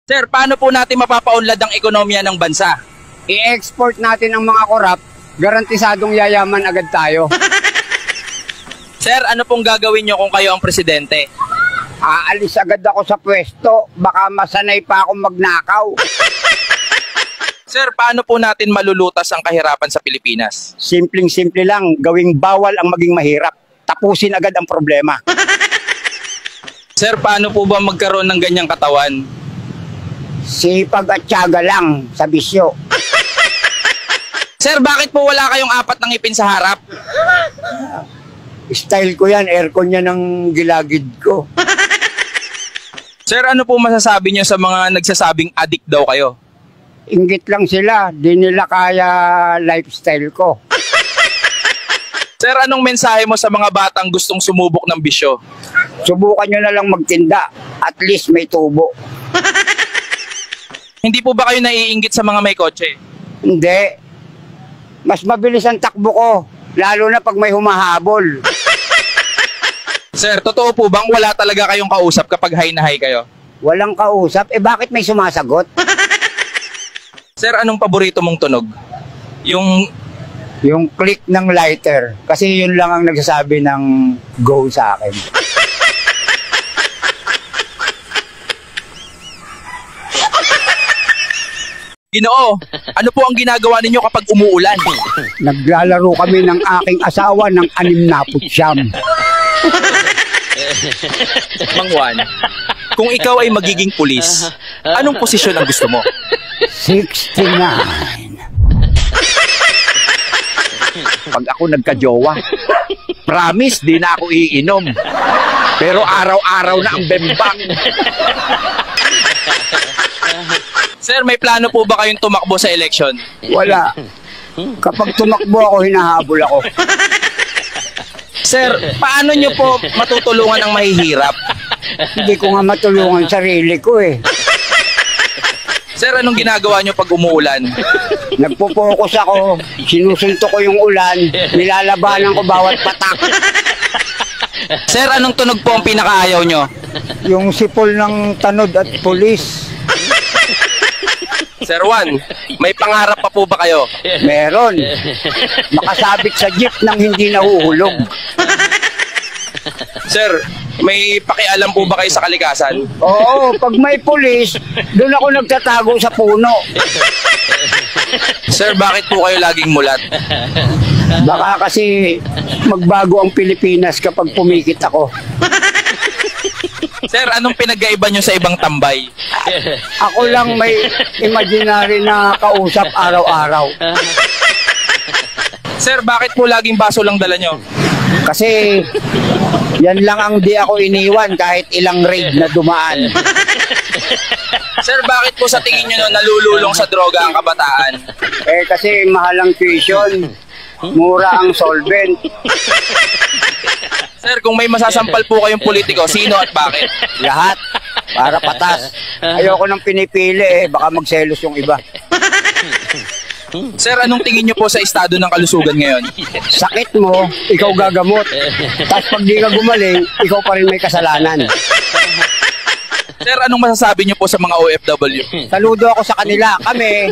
Sir, paano po natin mapapaunlad ang ekonomiya ng bansa? I-export natin ang mga korap, garantisadong yayaman agad tayo. Sir, ano pong gagawin nyo kung kayo ang presidente? Aalis agad ako sa pwesto, baka masanay pa akong magnakaw. Sir, paano po natin malulutas ang kahirapan sa Pilipinas? Simpleng-simple lang, gawing bawal ang maging mahirap. Tapusin agad ang problema. Sir, paano po ba magkaroon ng ganyang katawan? Sipag at tiyaga lang sa bisyo. Sir, bakit po wala kayong apat ng ngipin sa harap? Style ko yan, aircon yan ang gilagid ko. Sir, ano po masasabi nyo sa mga nagsasabing addict daw kayo? Inggit lang sila, di nila kaya lifestyle ko. Sir, anong mensahe mo sa mga batang gustong sumubok ng bisyo? Subukan nyo na lang magtinda, at least may tubo. Hindi po ba kayo naiinggit sa mga may kotse? Hindi. Mas mabilis ang takbo ko, lalo na pag may humahabol. Sir, totoo po bang wala talaga kayong kausap kapag high na high kayo? Walang kausap, bakit may sumasagot? Sir, anong paborito mong tunog? Yung click ng lighter, kasi yun lang ang nagsasabi ng go sa akin. Ginoo, ano po ang ginagawa ninyo kapag umuulan? Naglalaro kami ng aking asawa ng 69. Mang Juan, kung ikaw ay magiging pulis, anong posisyon ang gusto mo? 69. Pag ako nagka-jowa, promise di na ako iinom. Pero araw-araw na ang bembang. Sir, may plano po ba kayong tumakbo sa eleksyon? Wala. Kapag tumakbo ako, hinahabol ako. Sir, paano nyo po matutulungan ang mahihirap? Hindi ko nga matulungan sarili ko eh. Sir, anong ginagawa nyo pag umuulan? Nagpo-focus ako, sinusunto ko yung ulan, nilalabanan ko bawat patak. Sir, anong tunog po ang pinakaayaw nyo? Yung sipol ng tanod at pulis. Sir Juan, may pangarap pa po ba kayo? Meron. Makasabit sa jeep nang hindi nahuhulog. Sir, may pakialam po ba kayo sa kalikasan? Oo, pag may pulis, doon ako nagtatago sa puno. Sir, bakit po kayo laging mulat? Baka kasi magbago ang Pilipinas kapag pumikit ako. Sir, anong pinagkaiba nyo sa ibang tambay? Ako lang may imaginary na kausap araw-araw. Sir, bakit po laging baso lang dala nyo? Kasi yan lang ang di ako iniwan kahit ilang raid na dumaan. Sir, bakit po sa tingin nyo nalululong sa droga ang kabataan? Kasi mahal ang tuition, mura ang solvent. Sir, kung may masasampal po kayong politiko, sino at bakit? Lahat, para patas. Ayoko nang pinipili baka magselos yung iba. Sir, anong tingin nyo po sa estado ng kalusugan ngayon? Sakit mo, ikaw gagamot. Tapos pag di ka gumaling, ikaw pa rin may kasalanan. Sir, anong masasabi nyo po sa mga OFW? Saludo ako sa kanila. Kami,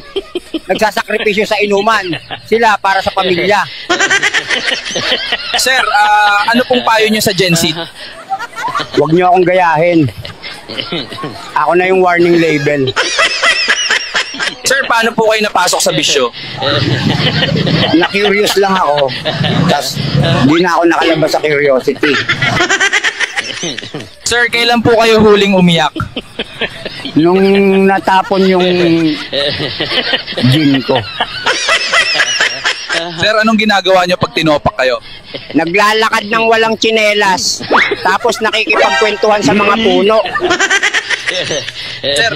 nagsasakripisyo sa inuman. Sila para sa pamilya. Sir, ano pong payo nyo sa Gen Z? Huwag nyo akong gayahin. Ako na yung warning label. Sir, paano po kayo napasok sa bisyo? Na-curious lang ako. Tapos, di na ako nakalabas sa curiosity. Sir, kailan po kayo huling umiyak? Nung natapon yung gin ko. Sir, anong ginagawa nyo pag tinopak kayo? Naglalakad ng walang tsinelas. Tapos nakikipagkwentuhan sa mga puno. Sir,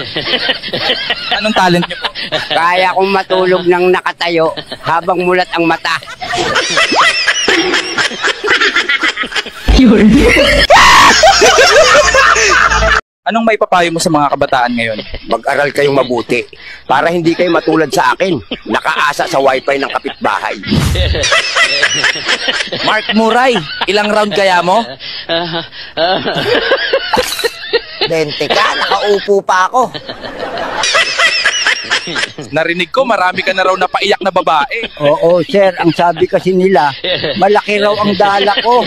anong talent nyo po? Kaya kong matulog ng nakatayo habang mulat ang mata. Anong may papayo mo sa mga kabataan ngayon? Mag-aral kayong mabuti para hindi kayo matulad sa akin, nakaasa sa wifi ng kapitbahay. Mark Muray, ilang round kaya mo? 20 ka, nakaupo pa ako. Narinig ko, marami ka na raw napaiyak na babae. Oo, sir. Ang sabi kasi nila, malaki raw ang dala ko.